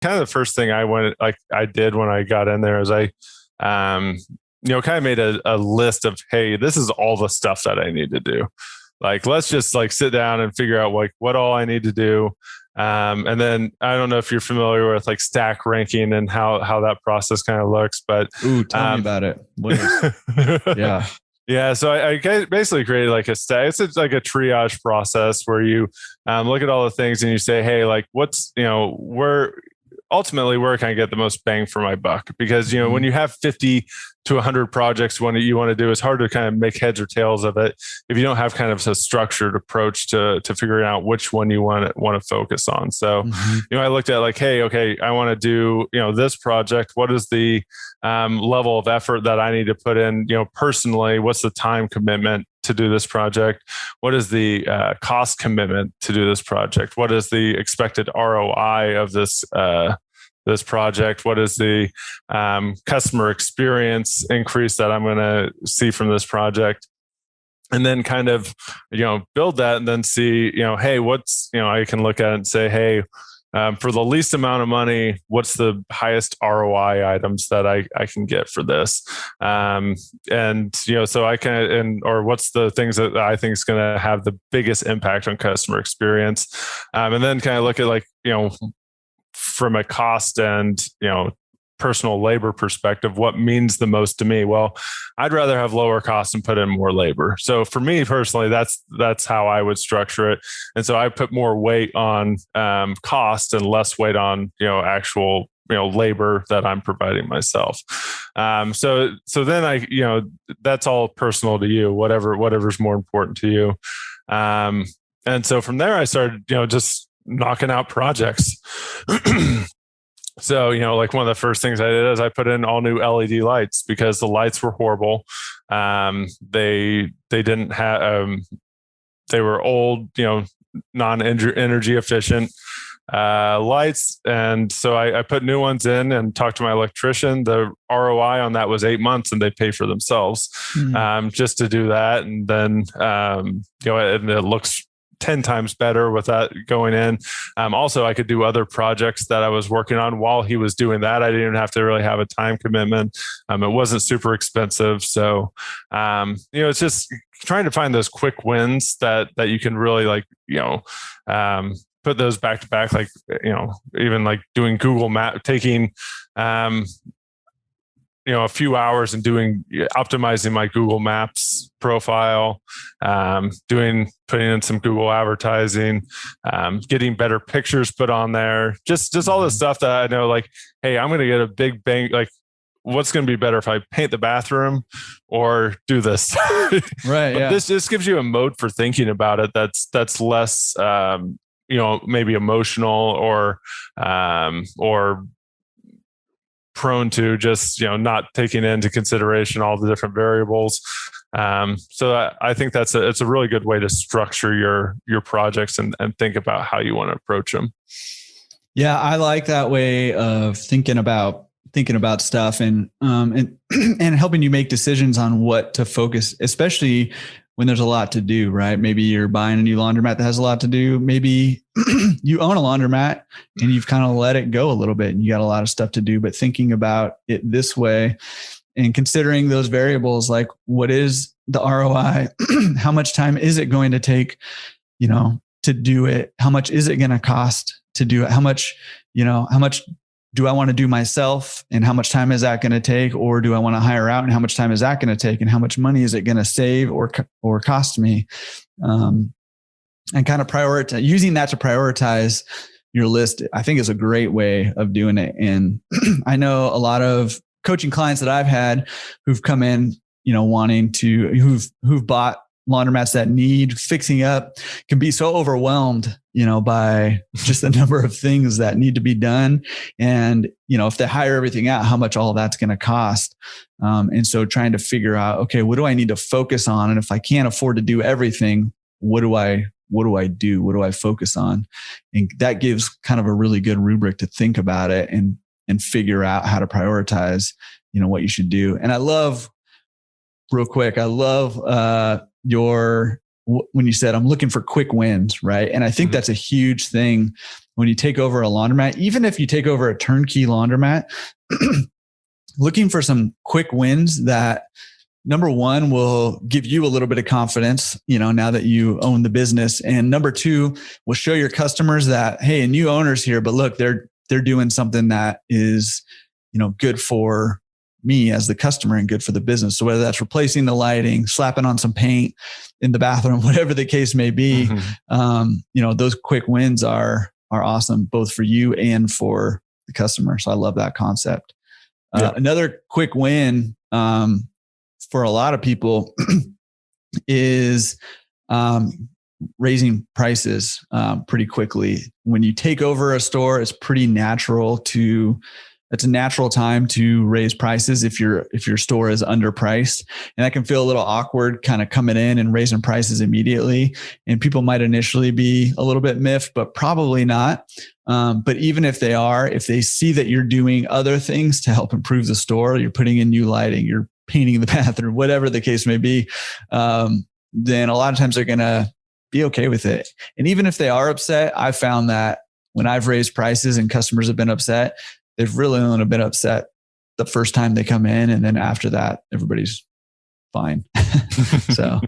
kind of the first thing I did when I got in there is I, kind of made a list of, hey, this is all the stuff that I need to do. Like, let's just like sit down and figure out like what all I need to do. And then I don't know if you're familiar with like stack ranking and how that process kind of looks, but tell me about it. What is, yeah. Yeah. So I basically created like a stack. It's like a triage process where you look at all the things and you say, hey, like what's, where can I get the most bang for my buck? Because, when you have 50 to 100 projects, what you want to do, it's hard to kind of make heads or tails of it if you don't have kind of a structured approach to figuring out which one you want to focus on. So, I looked at like, hey, okay, I want to do, this project. What is the level of effort that I need to put in, personally? What's the time commitment to do this project? What is the cost commitment to do this project? What is the expected ROI of this project? What is the customer experience increase that I'm going to see from this project? And then kind of, build that and then see, hey, what's, I can look at it and say, hey, for the least amount of money, what's the highest ROI items that I can get for this? So I can, or what's the things that I think is going to have the biggest impact on customer experience? And then kind of look at like, from a cost and, personal labor perspective, what means the most to me? Well, I'd rather have lower costs and put in more labor. So for me personally, that's how I would structure it. And so I put more weight on cost and less weight on, actual, labor that I'm providing myself. So then I, that's all personal to you, whatever's more important to you. And so from there I started, just knocking out projects. So, like one of the first things I did is I put in all new LED lights because the lights were horrible. They didn't have, they were old, non-energy efficient lights. And so I put new ones in and talked to my electrician. The ROI on that was 8 months and they pay for themselves just to do that. And then, and it looks 10 times better with that going in. Also, I could do other projects that I was working on while he was doing that. I didn't even have to really have a time commitment. It wasn't super expensive. So, it's just trying to find those quick wins that you can really like, put those back to back, like, even like doing Google Map, taking, a few hours and optimizing my Google Maps profile, putting in some Google advertising, getting better pictures put on there, just all the stuff that I know, like, hey, I'm going to get a big bang. Like, what's going to be better if I paint the bathroom or do this? Right. Yeah. This gives you a mode for thinking about it. That's less, maybe emotional or prone to just, not taking into consideration all the different variables. So I think it's a really good way to structure your projects and think about how you want to approach them. Yeah. I like that way of thinking about stuff and helping you make decisions on what to focus, especially when there's a lot to do, right? Maybe you're buying a new laundromat that has a lot to do. Maybe you own a laundromat and you've kind of let it go a little bit and you got a lot of stuff to do, but thinking about it this way and considering those variables, like what is the ROI? How much time is it going to take, to do it? How much is it going to cost to do it? How much do I want to do myself and how much time is that going to take? Or do I want to hire out and how much time is that going to take? And how much money is it going to save or cost me? And kind of using that to prioritize your list, I think is a great way of doing it. And I know a lot of coaching clients that I've had who've come in, who've bought laundromats that need fixing up can be so overwhelmed, by just the number of things that need to be done. And, if they hire everything out, how much all of that's going to cost. And so trying to figure out, okay, what do I need to focus on? And if I can't afford to do everything, what do I do? What do I focus on? And that gives kind of a really good rubric to think about it and figure out how to prioritize, what you should do. And I love when you said, I'm looking for quick wins, right? And I think that's a huge thing when you take over a laundromat, even if you take over a turnkey laundromat, looking for some quick wins that, number one, will give you a little bit of confidence, now that you own the business. And number two, will show your customers that, hey, a new owner's here, but look, they're doing something that is, good for me as the customer and good for the business. So whether that's replacing the lighting, slapping on some paint in the bathroom, whatever the case may be, those quick wins are awesome, both for you and for the customer. So I love that concept. Another quick win, for a lot of people is raising prices pretty quickly. When you take over a store, it's a natural time to raise prices if your store is underpriced. And that can feel a little awkward kind of coming in and raising prices immediately. And people might initially be a little bit miffed, but probably not. But even if they see that you're doing other things to help improve the store, you're putting in new lighting, you're painting the bathroom, whatever the case may be, then a lot of times they're going to be okay with it. And even if they are upset, I found that when I've raised prices and customers have been upset, they've really only been upset the first time they come in. And then after that, everybody's fine. So